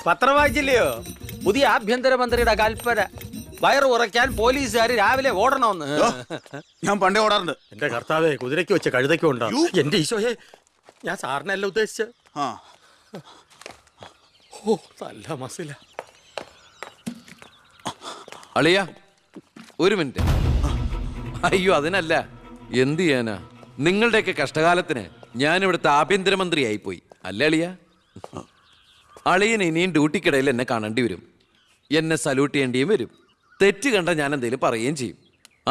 പത്രം വായിച്ചില്ലയോ? പുതിയ ആഭ്യന്തരമന്ത്രിയുടെ കൽപ്പന. വയറ് ഉറയ്ക്കാൻ പോലീസുകാർ രാവിലെ ഓടണമെന്ന്. ഞാൻ പണ്ടേ ഓടാറുണ്ട്. എന്റെ കർത്താവേ, കുതിരയ്ക്ക് വെച്ച കഴുതയ്ക്കും ഉണ്ടാവും. എന്റെ ഈശോയെ, ഞാൻ സാറിനല്ല ഉദ്ദേശിച്ചത്. ഓ, നല്ല മസില. അളിയ ഒരു മിനിറ്റ്. അയ്യോ അതിനല്ല, എന്ത് ചെയ്യാനാ, നിങ്ങളുടെയൊക്കെ കഷ്ടകാലത്തിന് ഞാൻ ഇവിടുത്തെ ആഭ്യന്തരമന്ത്രി ആയിപ്പോയി അല്ലേ അളിയ? അളിയൻ ഇനിയും ഡ്യൂട്ടിക്കിടയിൽ എന്നെ കാണേണ്ടി വരും, എന്നെ സല്യൂട്ട് ചെയ്യേണ്ടിയും വരും. തെറ്റ് കണ്ട ഞാൻ എന്തെങ്കിലും പറയുകയും ചെയ്യും.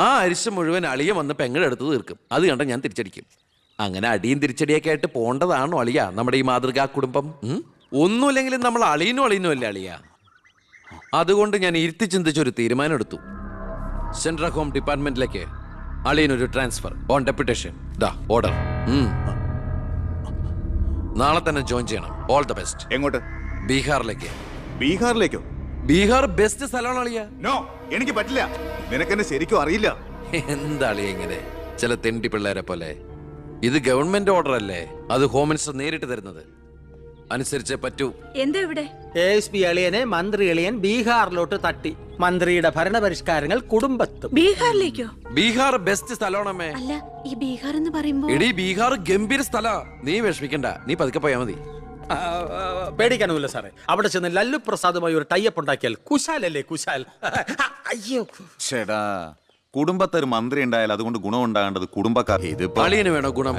ആ അരിശം മുഴുവൻ അളിയ വന്ന് പെങ്ങളെടുത്ത് തീർക്കും. അത് കണ്ട ഞാൻ തിരിച്ചടിക്കും. അങ്ങനെ അടിയും തിരിച്ചടിയൊക്കെ ആയിട്ട് പോണ്ടതാണോ അളിയ നമ്മുടെ ഈ മാതൃകാ കുടുംബം? ഒന്നുമില്ലെങ്കിലും നമ്മൾ അളിയനും അല്ലേ അളിയ? അതുകൊണ്ട് ഞാൻ ഇരുത്തി ചിന്തിച്ചൊരു തീരുമാനം എടുത്തു. സെൻട്രൽ ഹോം ഡിപ്പാർട്ട്മെന്റിലേക്ക് അളിയനൊരു ട്രാൻസ്ഫർ ഓൺ ഡെപ്യൂട്ടേഷൻ. ദാ ഓർഡർ. നാളെ തന്നെ ജോയിൻ ചെയ്യണം. All the best. എങ്ങോട്ട്? ബീഹാറിലേക്ക്. ബീഹാറിലേക്കോ? ബീഹാർ ബെസ്റ്റ് സ്ഥലമാണ് അളിയ. നോ, എനിക്ക് പറ്റില്ല. നിനക്കെന്നെ ശരിക്കും അറിയില്ല. എന്താ അളിയ ഇങ്ങനെ ചില തെണ്ടി പിള്ളേരെ പോലെ? ഇത് ഗവൺമെന്റ് ഓർഡർ അല്ലേ, അത് ഹോം മിനിസ്റ്റർ നേരിട്ട് തരുന്നത്. അനുസരിച്ചേ പറ്റൂ. എന്താ ഇവിടെ? ASP അളിയനെ മന്ത്രി അളിയൻ ബീഹാറിലോട്ട് തട്ടി. മന്ത്രിയുടെ ഭരണപരിഷ്കാരങ്ങൾ കുടുംബത്തും. ബീഹാറിലേക്കോ? ബീഹാർ ബെസ്റ്റ് സ്ഥലമാണമ്മേ. അല്ല, ഈ ബീഹാർ എന്ന് പറയുമ്പോ എടി ബീഹാർ ഗംഭീര സ്ഥല. നീ വിഷമിക്കണ്ട, നീ പതുക്കെ പോയാ മതി. പേടിക്കാനൊന്നുമില്ല സാറേ. അവിടെ ചെന്ന് ലല്ലു പ്രസാദുമായി ഒരു ടൈപ്പ് ഉണ്ടാക്കിയാൽ കുശാലല്ലേ കുശാൽ. അയ്യോ ചേടാ, കുടുംബത്തൊരു മന്ത്രി ഉണ്ടായാൽ അതുകൊണ്ട് ഗുണം ഉണ്ടാകേണ്ടത് കുടുംബക്കാർ. അളിയന് വേണോ ഗുണം?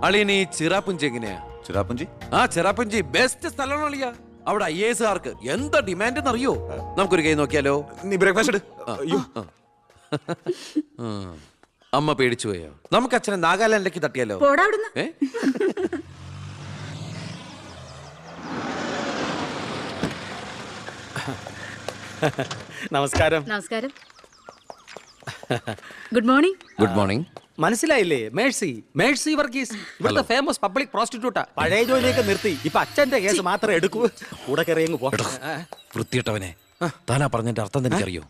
അളിയന് ഈ ചിറാപ്പുഞ്ചി എങ്ങനെയാ? ചിറാപ്പുഞ്ചി? ആ ചിറാപ്പുഞ്ചി ബെസ്റ്റ് സ്ഥലമാണ് അളിയ. അവിടെ IAS കാർക്ക് എന്താ ഡിമാൻഡ് എന്നറിയോ? നമുക്കൊരു കൈ നോക്കിയാലോ? നീ ബ്രേക്ക്ഫാസ്റ്റ്. അമ്മ പേടിച്ചു പോയോ? നമുക്ക് അച്ഛനെ നാഗാലാൻഡിലേക്ക് തട്ടിയാലോ? നമസ്കാരം. നമസ്കാരം. Good morning. Good morning. മനസ്സിലായില്ലേ? മേഴ്സി വർഗീസ്, ഇവിടുത്തെ ഫേമസ് പബ്ലിക് പ്രോസ്റ്റിറ്റ്യൂട്ടാ. പഴയ ജോലിയൊക്കെ നിർത്തി ഇപ്പൊ അച്ഛന്റെ കേസ് മാത്രമേ എടുക്കൂ. കൂടെ കയറിയങ്ങ് പോ. വൃത്തിയിട്ടവനെ, താനാ പറഞ്ഞതിന്റെ അർത്ഥം എനിക്കറിയോ?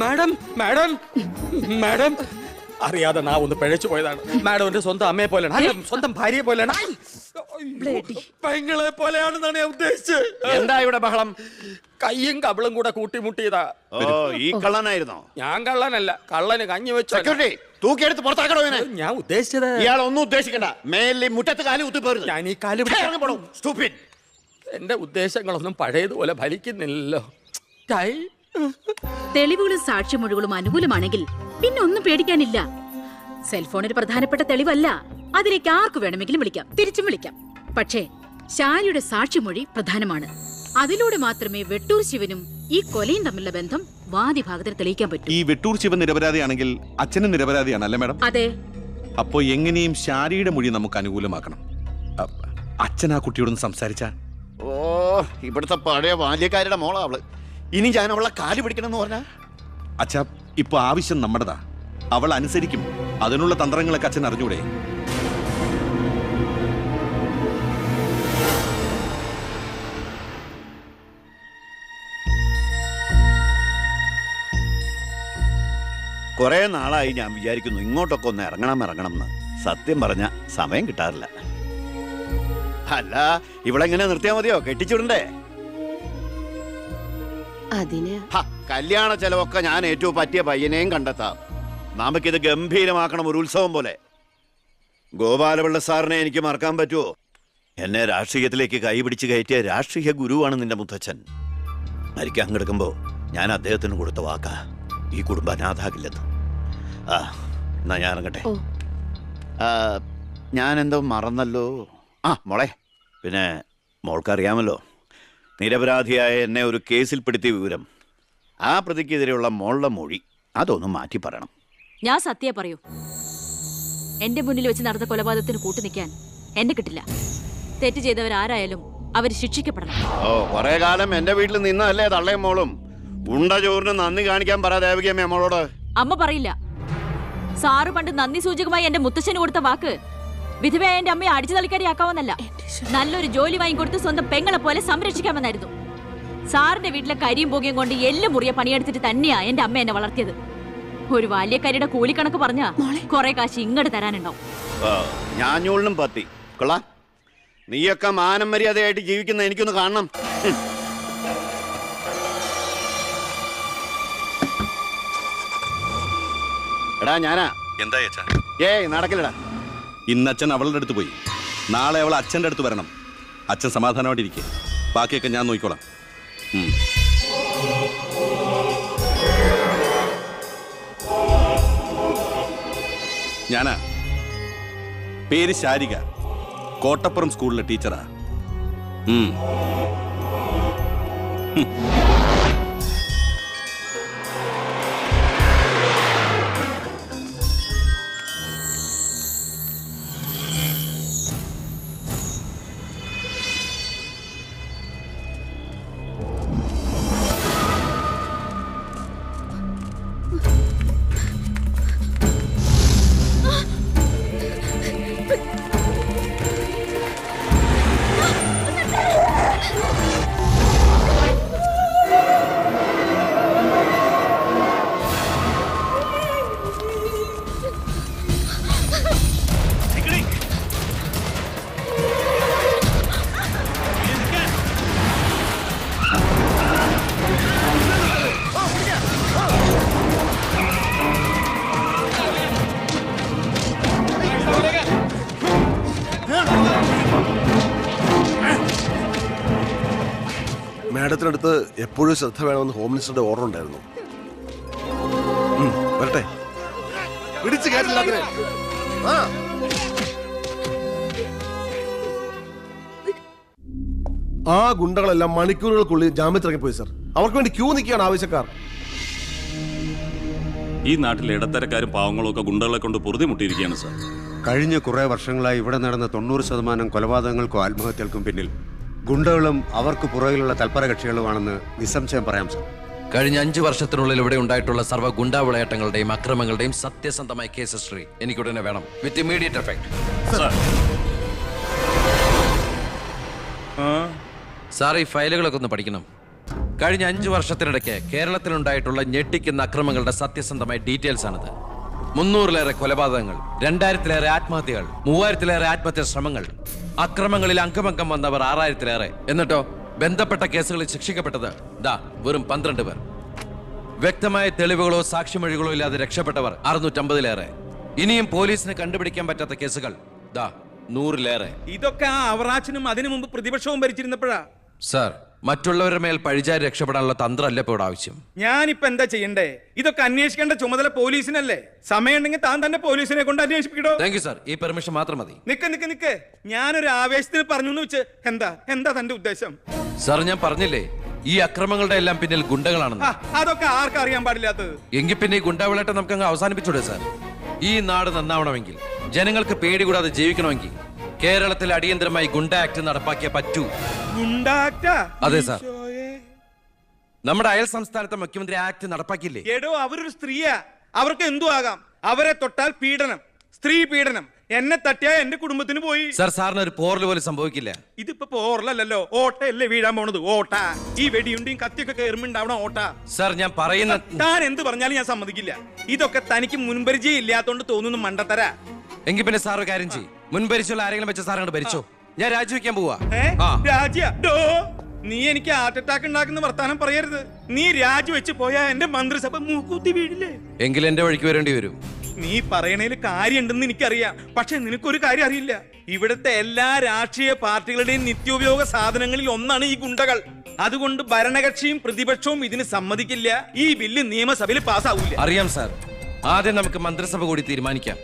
മാഡം മാഡം മാഡം അറിയാതെ നാ ഒന്ന് പിഴച്ചു പോയതാണ്. മാഡം എന്റെ സ്വന്തം അമ്മയെ പോലെയാണ്, സ്വന്തം ഭാര്യയെ പോലെയാണ്, പെങ്ങളെ പോലെയാണെന്നാണ് ഞാൻ ഉദ്ദേശിച്ചത്. എന്താ ഇവിടെ ബഹളം? കയ്യും കബളും കൂടെ കൂട്ടിമുട്ടിയതാ. ഈ കള്ളനായിരുന്നോ? ഞാൻ കള്ളനല്ല, കള്ളന് കഞ്ഞി വെച്ചു. തൂക്കിയെടുത്ത് പുറത്താക്കണോ? ഞാൻ ഉദ്ദേശിച്ചത് ഇയാളൊന്നും ഉദ്ദേശിക്കണ്ട. മേലിൽ മുറ്റത്ത് കാലി കുത്തിപ്പോരുന്നു. ഞാൻ ഈ കാല് എന്റെ ഉദ്ദേശങ്ങളൊന്നും പഴയതുപോലെ ഫലിക്കുന്നില്ലല്ലോ. തെളിവുകളും സാക്ഷിമൊഴികളും അനുകൂലമാണെങ്കിൽ പിന്നെ ഒന്നും പേടിക്കാനില്ല. സെൽഫോൺ ഒരു പ്രധാനപ്പെട്ട തെളിവല്ല. അതിലേക്ക് ആർക്ക് വേണമെങ്കിലും വിളിക്കാം, തിരിച്ചും വിളിക്കാം. പക്ഷേ ശാരിയുടെ സാക്ഷിമൊഴി പ്രധാനമാണ്. അതിലൂടെ മാത്രമേ വെട്ടൂർ ശിവനും ഈ കൊലയും തമ്മിലുള്ള ബന്ധം വാദിഭാഗത്തിന് തെളിയിക്കാൻ പറ്റൂ. ഈ വെട്ടൂർ ശിവൻ നിരപരാധിയാണെങ്കിൽ അച്ഛനും നിരപരാധിയാണല്ലേ മാഡം? അതെ. അപ്പോ എങ്ങനെയും ശാരിയുടെ മൊഴി നമുക്ക് അനുകൂലമാക്കണം. അച്ഛൻ ആ കുട്ടിയോടൊന്ന് സംസാരിച്ച. ഓ, ഇവിടുത്തെ പഴയ ബാല്യക്കാരുടെ മോളാ അവള്. ഇനി ഞാൻ അവളെ കാല് പിടിക്കണമെന്ന് പറഞ്ഞാ? അച്ഛാ, ഇപ്പൊ ആവശ്യം നമ്മുടെതാ. അവൾ അനുസരിക്കും. അതിനുള്ള തന്ത്രങ്ങളൊക്കെ അച്ഛൻ അറിഞ്ഞൂടെ? കുറെ നാളായി ഞാൻ വിചാരിക്കുന്നു ഇങ്ങോട്ടൊക്കെ ഒന്ന് ഇറങ്ങണം എന്ന്. സത്യം പറഞ്ഞ സമയം കിട്ടാറില്ല. അല്ല, ഇവളെങ്ങനെ നിർത്തിയാ മതിയോ? കെട്ടിച്ചുടണ്ടേ? കല്യാണ ചെലവൊക്കെ ഞാൻ ഏറ്റവും പറ്റിയ പയ്യനെയും കണ്ടെത്താം. നമുക്കിത് ഗംഭീരമാക്കണം, ഒരു ഉത്സവം പോലെ. ഗോപാലപിള്ള സാറിനെ എനിക്ക് മറക്കാൻ പറ്റുമോ? എന്നെ രാഷ്ട്രീയത്തിലേക്ക് കൈപിടിച്ച് കയറ്റിയ രാഷ്ട്രീയ ഗുരുവാണ് നിന്റെ മുത്തച്ഛൻ. മരിക്കാൻ കിടക്കുമ്പോ ഞാൻ അദ്ദേഹത്തിന് കൊടുത്ത വാക്കാ, ഈ കുടുംബം അനാഥാകില്ലെന്ന്. എന്നാ ഞാൻ ഇറങ്ങട്ടെ. ഞാനെന്തോ മറന്നല്ലോ. മോളെ, പിന്നെ മോൾക്കറിയാമല്ലോ നിരപരാധിയായ എന്നെ ഒരു കേസിൽപ്പെടുത്തിയ വിവരം. ആ പ്രതിക്കെതിരെയുള്ള മോളുടെ മൊഴി അതൊന്നും മാറ്റി പറയണം. ഞാൻ സത്യ പറയൂ. എന്റെ മുന്നിൽ വെച്ച് നടന്ന കൊലപാതകത്തിന് കൂട്ടുനിൽക്കാൻ എന്നെ കിട്ടില്ല. തെറ്റ് ചെയ്തവരാരായാലും അവര് ശിക്ഷിക്കപ്പെടണം. കുറെ കാലം എന്റെ വീട്ടിൽ നിന്നല്ലേ തള്ളയും മോളും. ഉണ്ട ചോറിന് നന്ദി കാണിക്കാൻ പറ ദേവകിയമ്മ മോളോട്. അമ്മ പറയില്ല. സാറ് പണ്ട് നന്ദി സൂചകമായി എന്റെ മുത്തച്ഛന് കൊടുത്ത വാക്ക് വിധവയായ എന്റെ അമ്മയെ അടിച്ചു തളിക്കാരിയാക്കാമെന്നല്ല, നല്ലൊരു ജോലി വാങ്ങിക്കൊടുത്ത് സ്വന്തം പെങ്ങളെ പോലെ സംരക്ഷിക്കാമെന്നായിരുന്നു. സാറിന്റെ വീട്ടിലെ കരിയും പുകയും കൊണ്ട് എല്ലാം മുറിയ പണിയെടുത്തിട്ട് തന്നെയാ എന്റെ അമ്മ എന്നെ വളർത്തിയത്. ഒരു ബാല്യക്കാരിയുടെ കൂലിക്കണക്ക് പറഞ്ഞാ കുറെ കാശ് ഇങ്ങോട്ട് തരാനുണ്ടാവും. ഞാഞ്ഞൂളിനും പത്തി കൊള്ളാം. നീയൊക്കെ മാനം മര്യാദയായിട്ട് ജീവിക്കുന്ന എനിക്കൊന്ന് കാണണം. എടാ ഞാനാ. എന്താ അച്ഛാ? ഏയ് നടക്കില്ലടാ. ഇന്ന് അച്ഛൻ അവളുടെ അടുത്ത് പോയി, നാളെ അവൾ അച്ഛൻ്റെ അടുത്ത് വരണം. അച്ഛൻ സമാധാനമായിട്ടിരിക്കുക, ബാക്കിയൊക്കെ ഞാൻ നോക്കിക്കോളാം. ഞാനാ, പേര് ശാരിക, കോട്ടപ്പുറം സ്കൂളിലെ ടീച്ചറാ. മാഡത്തിനടുത്ത് എപ്പോഴും ശ്രദ്ധ വേണമെന്ന് ഹോം മിനിസ്റ്ററുടെ ഓർഡർ ഉണ്ടായിരുന്നു. വരട്ടെ, പിടിച്ചു കയറ്റില്ലാത്തിനെ. ആ ഗുണ്ടകളെല്ലാം മണിക്കൂറുകൾക്കുള്ളിൽ ജാമ്യത്തിറങ്ങിപ്പോയി സർ. അവർക്ക് വേണ്ടി ക്യൂ നിൽക്കുകയാണ് ആവശ്യക്കാർ. ഈ നാട്ടിലെ ഇടത്തരക്കാരും പാവങ്ങളും ഒക്കെ ഗുണ്ടകളെ കൊണ്ട് പൊറുതിമുട്ടിയിരിക്കുകയാണ് സാർ. കഴിഞ്ഞ കുറേ വർഷങ്ങളായി ഇവിടെ നടന്ന 90% കൊലപാതകങ്ങൾക്കും ആത്മഹത്യകൾക്കും പിന്നിൽ ഗുണ്ടകളും അവർക്ക് പുറകിലുള്ള തൽപര കക്ഷികളുമാണെന്ന് നിസ്സംശയം പറയാം സാർ. കഴിഞ്ഞ 5 വർഷത്തിനുള്ളിൽ ഇവിടെ ഉണ്ടായിട്ടുള്ള സർവ്വ ഗുണ്ടാ വിളയാട്ടങ്ങളുടെയും അക്രമങ്ങളുടെയും സത്യസന്ധമായ കേസ് ഹിസ്റ്ററി എനിക്കുടനെ വേണം, വിത്ത് ഇമ്മീഡിയറ്റ് എഫക്ട്. സാർ, ഈ ഫയലുകളൊക്കെ ഒന്ന് പഠിക്കണം. കഴിഞ്ഞ 5 വർഷത്തിനിടയ്ക്ക് കേരളത്തിലുണ്ടായിട്ടുള്ള ഞെട്ടിക്കുന്ന അക്രമങ്ങളുടെ സത്യസന്ധമായ ഡീറ്റെയിൽസ് ആണിത്. 300-ലേറെ കൊലപാതകങ്ങൾ, 2000-ലേറെ ആത്മഹത്യകൾ, 3000-ലേറെ ആത്മഹത്യാ ശ്രമങ്ങൾ, അക്രമങ്ങളിൽ അംഗമംഗം വന്നവർ 6000-ലേറെ. എന്നിട്ടോ ബന്ധപ്പെട്ട കേസുകളിൽ ശിക്ഷിക്കപ്പെട്ടത് വെറും 12 പേർ. വ്യക്തമായ തെളിവുകളോ സാക്ഷിമൊഴികളോ ഇല്ലാതെ രക്ഷപ്പെട്ടവർ 650-ലേറെ. ഇനിയും പോലീസിന് കണ്ടുപിടിക്കാൻ പറ്റാത്ത കേസുകൾ 100-ലേറെ. ഇതൊക്കെ ആ അവറാച്ചനും അതിനു മുമ്പ് പ്രതിപക്ഷവും ഭരിച്ചിരുന്നപ്പോഴാ. സാർ, മറ്റുള്ളവരുടെ മേൽ പഴിചാരി രക്ഷപ്പെടാനുള്ള തന്ത്രമല്ല ഇപ്പോൾ ആവശ്യം. ഞാനിപ്പോ എന്താ ചെയ്യണ്ടേ? ഇതൊക്കെ അന്വേഷിക്കേണ്ട ചുമതല പോലീസിനല്ലേ? സമയമുണ്ടെങ്കിൽ താൻ തന്നെ പോലീസിനെ കൊണ്ട് അന്വേഷിപ്പിക്കടോ. താങ്ക് യു സാർ, ഈ പെർമിഷൻ മാത്രം മതി. നിക്ക് ഞാനൊരു ആവേശത്തിന് പറഞ്ഞു വെച്ച് എന്താ തന്റെ ഉദ്ദേശം? സാർ, ഞാൻ പറഞ്ഞില്ലേ ഈ അക്രമങ്ങളുടെ എല്ലാം പിന്നിൽ ഗുണ്ടകളാണെന്ന്. അതൊക്കെ ആർക്കറിയാൻ പാടില്ലാത്തത്? എങ്കിൽ പിന്നെ ഈ ഗുണ്ടാവിളാട്ടം നമുക്ക് അങ്ങ് അവസാനിപ്പിച്ചൂടെ സാർ? ഈ നാട് നന്നാവണമെങ്കിൽ, ജനങ്ങൾക്ക് പേടി കൂടാതെ ജീവിക്കണമെങ്കിൽ കേരളത്തിൽ അടിയന്തരമായി ഗുണ്ട ആക്ട് നടപ്പാക്കിയേ പറ്റൂ. അതെ സാർ, നമ്മുടെ അയൽ സംസ്ഥാനത്തെ മുഖ്യമന്ത്രി ആക്ട് നടപ്പാക്കിയില്ലേ? എടോ, അവരൊരു സ്ത്രീയാ, അവർക്ക് എന്തു ആകാം. അവരെ തൊട്ടാൽ പീഡനം, സ്ത്രീ പീഡനം. എന്നെ തട്ടിയാ എന്റെ കുടുംബത്തിന് പോയി. സാർ, സാറിന് ഒരു പോറൽ പോലും സംഭവിക്കില്ല. ഇതിപ്പോ പോറലല്ലോ, ഓട്ടയല്ലേ വീഴാൻ പോണത്. ഓട്ട ഈ വെടിയുണ്ടിയും കത്തിയൊക്കെ കയറുമ്പോണ്ടാവണം ഓട്ട. സാർ, ഞാൻ പറയുന്ന താൻ എന്ത് പറഞ്ഞാലും ഞാൻ സമ്മതിക്കില്ല. ഇതൊക്കെ തനിക്ക് മുൻപരിചയം ഇല്ലാത്തോണ്ട് തോന്നുന്നു മണ്ടത്തര. എങ്കിൽ പിന്നെ സാർ ഒരു കാര്യം ചെയ്യും, മുൻപരിച്ചുള്ള ആരെങ്കിലും വെച്ച സാർ അങ്ങോട്ട് ഭരിച്ചോ. ഞാൻ രാജിവെക്കാൻ പോവാ. നീ എനിക്ക് ഹാർട്ട് അറ്റാക്ക് ഉണ്ടാക്കുന്ന വർത്താനം പറയരുത്. നീ രാജിവെച്ച് പോയാ എന്റെ മന്ത്രിസഭ മൂക്കൂത്തി വീഴില്ലേ? എങ്കിൽ എന്റെ വഴിക്ക് വരേണ്ടി വരും. നീ പറയണേല് കാര്യമുണ്ടെന്ന് എനിക്കറിയാം, പക്ഷെ നിനക്കൊരു കാര്യം അറിയില്ല. ഇവിടുത്തെ എല്ലാ രാഷ്ട്രീയ പാർട്ടികളുടെയും നിത്യോപയോഗ സാധനങ്ങളിൽ ഒന്നാണ് ഈ ഗുണ്ടകൾ. അതുകൊണ്ട് ഭരണകക്ഷിയും പ്രതിപക്ഷവും ഇതിന് സമ്മതിക്കില്ല. ഈ ബില്ല് നിയമസഭയിൽ പാസ്സാവൂല. അറിയാം സാർ, ആദ്യം നമുക്ക് മന്ത്രിസഭ കൂടി തീരുമാനിക്കാം.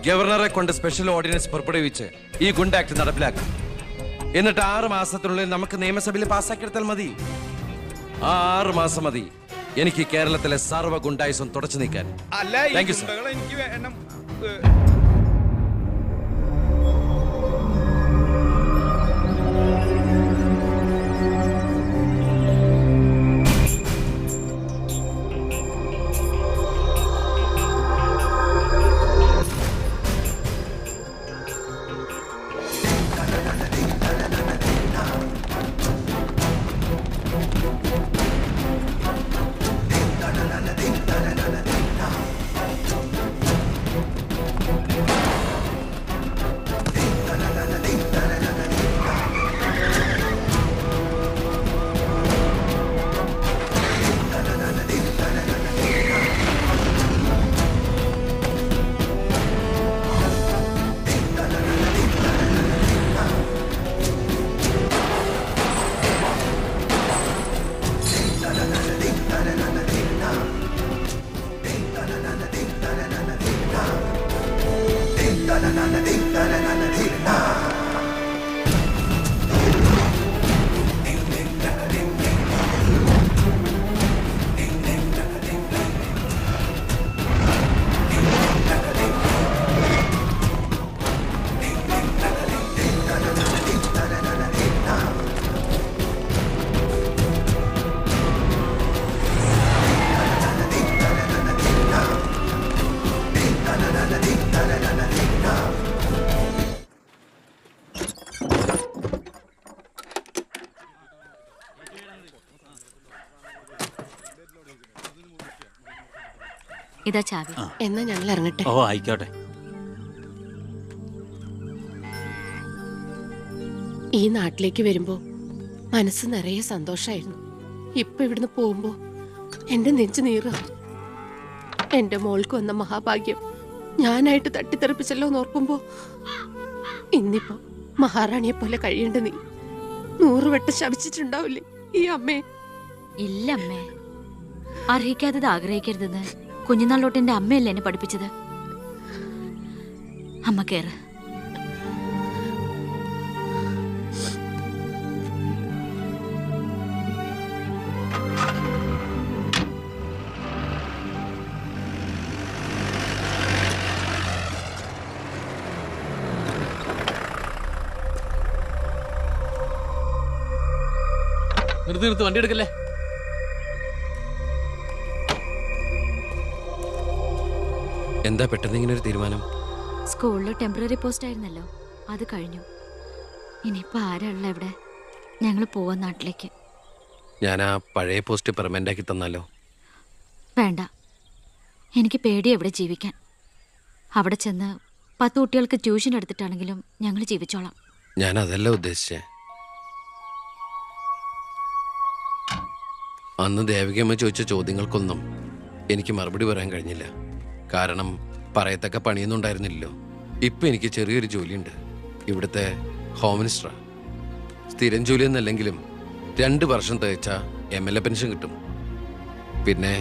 ഗവർണറെ കൊണ്ട് സ്പെഷ്യൽ ഓർഡിനൻസ് പുറപ്പെടുവിച്ച് ഈ ഗുണ്ട ആക്ട് നടപ്പിലാക്കാം. എന്നിട്ട് 6 മാസത്തിനുള്ളിൽ നമുക്ക് നിയമസഭയിൽ പാസ്സാക്കിയെടുത്താൽ മതി. 6 മാസം മതി എനിക്ക് കേരളത്തിലെ സർവ്വ ഗുണ്ടായുസം തുടച്ചു നീക്കാൻ. Thank you sir. എനിക്ക് വേണം. ഇതാ ചാവി. എന്നാ ഞങ്ങൾ ഇറങ്ങട്ടെ. ഓ ആയിക്കോട്ടെ. ഈ നാട്ടിലേക്ക് വരുമ്പോ മനസ്സ് നിറയെ സന്തോഷായിരുന്നു. ഇപ്പൊ ഇവിടുന്ന് പോകുമ്പോ എന്റെ നെഞ്ചു നീറ. എന്റെ മോൾക്ക് വന്ന മഹാഭാഗ്യം ഞാനായിട്ട് തട്ടിത്തെറിപ്പിച്ചല്ലോ എന്നോർക്കുമ്പോ ഇന്നിപ്പോ മഹാറാണിയെ പോലെ കഴിയേണ്ട നീ 100 വട്ടം ശപിച്ചിട്ടുണ്ടാവില്ലേ ഈ അമ്മേ? ഇല്ല അമ്മേ, അർഹിക്കാത്തത് ആഗ്രഹിക്കരുതെന്ന് കുഞ്ഞുനാളോട്ട് എന്റെ അമ്മയല്ലേ എന്നെ പഠിപ്പിച്ചത്. അമ്മ കേറ്. നിർത്ത് വണ്ടി എടുക്കല്ലേ. എന്താ പെട്ടെന്ന് ഇങ്ങനെ ഒരു തീരുമാനം? സ്കൂളിൽ ടെമ്പററി പോസ്റ്റ് ആയിരുന്നല്ലോ, അത് കഴിഞ്ഞു. ഇനിയിപ്പോ ആരാള്ള ഇവിടെ? ഞങ്ങൾ പോവാൻ നാട്ടിലേക്ക്. ഞാൻ ആ പഴയ പോസ്റ്റ് പെർമനന്റ് ആക്കി തന്നാലോ? വേണ്ട, എനിക്ക് പേടി എവിടെ ജീവിക്കാൻ. അവിടെ ചെന്ന് 10 കുട്ടികൾക്ക് ട്യൂഷൻ എടുത്തിട്ടാണെങ്കിലും ഞങ്ങൾ ജീവിച്ചോളാം. ഞാൻ അതല്ല ഉദ്ദേശിച്ചേ. അന്ന് ദേവികമ്മ ചോദിച്ച ചോദ്യങ്ങൾക്കൊന്നും എനിക്ക് മറുപടി പറയാൻ കഴിഞ്ഞില്ല. കാരണം പറയത്തക്ക പണിയൊന്നും ഉണ്ടായിരുന്നില്ലല്ലോ. ഇപ്പം എനിക്ക് ചെറിയൊരു ജോലിയുണ്ട്, ഇവിടുത്തെ ഹോം മിനിസ്റ്ററാ. സ്ഥിരം ജോലി എന്നല്ലെങ്കിലും 2 വർഷം തികച്ച MLA പെൻഷൻ കിട്ടും. പിന്നെ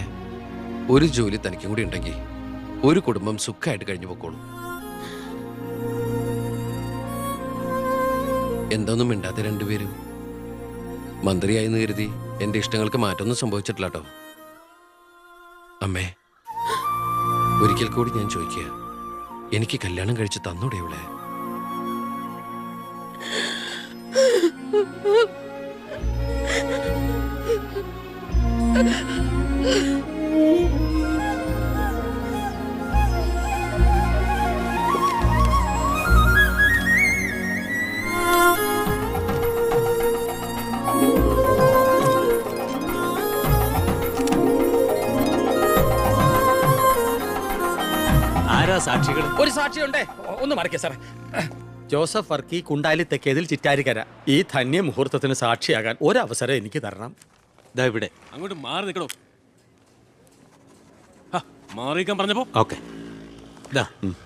ഒരു ജോലി തനിക്കും കൂടി ഉണ്ടെങ്കിൽ ഒരു കുടുംബം സുഖമായിട്ട് കഴിഞ്ഞു പോക്കോളും. എന്തൊന്നും മിണ്ടാത്ത രണ്ടുപേരും. മന്ത്രിയായെന്ന് കരുതി എൻ്റെ ഇഷ്ടങ്ങൾക്ക് മാറ്റമൊന്നും സംഭവിച്ചിട്ടില്ല കേട്ടോ. അമ്മേ, ഒരിക്കൽ കൂടി ഞാൻ ചോദിക്കുക, എനിക്ക് കല്യാണം കഴിച്ച് തന്നൂടെ ഇവിടെ? സാക്ഷികൾ ഒരു സാക്ഷിയുണ്ടേ. ഒന്ന് മറക്കേ സാറേ. ജോസഫ് വർക്കി, കുണ്ടാലി തെക്കേതിൽ, ചിറ്റാരിക്കര. ഈ ധന്യ മുഹൂർത്തത്തിന് സാക്ഷിയാകാൻ ഒരവസരം എനിക്ക് തരണം. ഇതാ ഇവിടെ. അങ്ങോട്ട് മാറി നിൽക്കണോ? മാറിയിക്കാൻ പറഞ്ഞപ്പോ ഓക്കെ.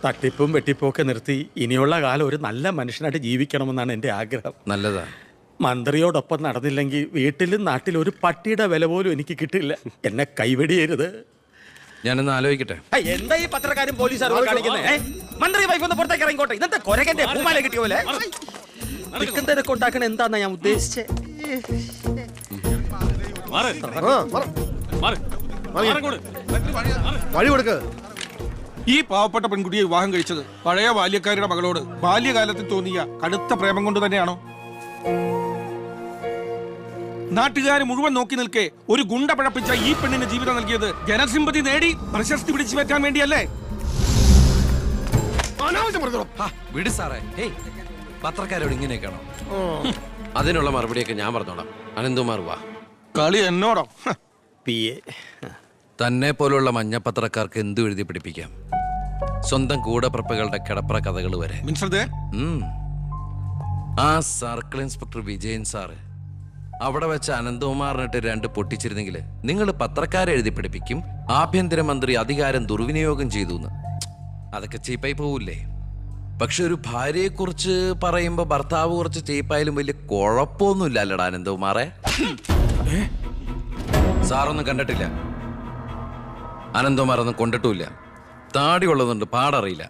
തട്ടിപ്പും വെട്ടിപ്പും ഒക്കെ നിർത്തി ഇനിയുള്ള കാലം ഒരു നല്ല മനുഷ്യനായിട്ട് ജീവിക്കണമെന്നാണ് എൻ്റെ ആഗ്രഹം. നല്ലതാ. മന്ത്രിയോടൊപ്പം നടന്നില്ലെങ്കിൽ വീട്ടിലും നാട്ടിലും ഒരു പട്ടിയുടെ വില പോലും എനിക്ക് കിട്ടില്ല. എന്നെ കൈവെടിയരുത്. ഞാനൊന്ന് ആലോചിക്കട്ടെ. എന്താ ഈ പത്രക്കാരും പോലീസുകാരും കാണിക്കുന്നത്? മന്ത്രി വൈഫ് ഒന്ന് പുറത്തേക്ക് ഇറങ്ങിക്കോട്ടെ. ഇന്നത്തെ കൊരകന്റെ പൂമാല കിട്ടിയ പോലെ തിരക്ക് ഉണ്ടാക്കണ എന്താന്നാ ഞാൻ ഉദ്ദേശിച്ചത്. വഴി കൊടുക്ക്. ഈ പാവപ്പെട്ട പെൺകുട്ടിയെ വിവാഹം കഴിച്ചത് പഴയ ബാല്യക്കാരുടെ മകളോട് ബാല്യകാലത്തിൽ തോന്നിയ കടുത്ത പ്രേമം കൊണ്ട് തന്നെയാണോ? നാട്ടുകാർ മുഴുവൻ നോക്കി നിൽക്കെ ഒരു ഗുണ്ട പഴപ്പിച്ച ഈ പെണ്ണിന് ജീവിതം നൽകിയത് ജനസിമ്പതി നേടി പ്രശസ്തി പിടിച്ചു പറ്റാൻ വേണ്ടിയല്ലേ? വിട് സാറേ. പത്രക്കാരോട് ഇങ്ങനെയൊക്കെയാണോ? അതിനുള്ള മറുപടിയൊക്കെ ഞാൻ പറഞ്ഞോളാം. അനന്തുമാർ വാ. കളി എന്നോടോ? തന്നെ പോലുള്ള മഞ്ഞപ്പത്രക്കാർക്ക് എന്തു എഴുതി പിടിപ്പിക്കാം. സ്വന്തം കൂടപ്പിറപ്പുകളുടെ കിടപ്പറ കഥകൾ വരെ. ആ സർക്കിൾ ഇൻസ്പെക്ടർ വിജയൻ സാറ് അവിടെ വെച്ച് അനന്തകുമാറിനിട്ട് 2 പൊട്ടിച്ചിരുന്നെങ്കിൽ നിങ്ങൾ പത്രക്കാരെ എഴുതി പിടിപ്പിക്കും ആഭ്യന്തരമന്ത്രി അധികാരം ദുർവിനിയോഗം ചെയ്തു എന്ന്. അതൊക്കെ ചീപ്പായി പോവില്ലേ? പക്ഷെ ഒരു ഭാര്യയെക്കുറിച്ച് പറയുമ്പോ ഭർത്താവ് കുറച്ച് ചീപ്പായാലും വലിയ കുഴപ്പമൊന്നുമില്ല അല്ലടാ അനന്തകുമാറെ. സാറൊന്നും കണ്ടിട്ടില്ല, അനന്തകുമാറൊന്നും കൊണ്ടിട്ടുമില്ല. താടി ഉള്ളതുകൊണ്ട് പാടറിയില്ല.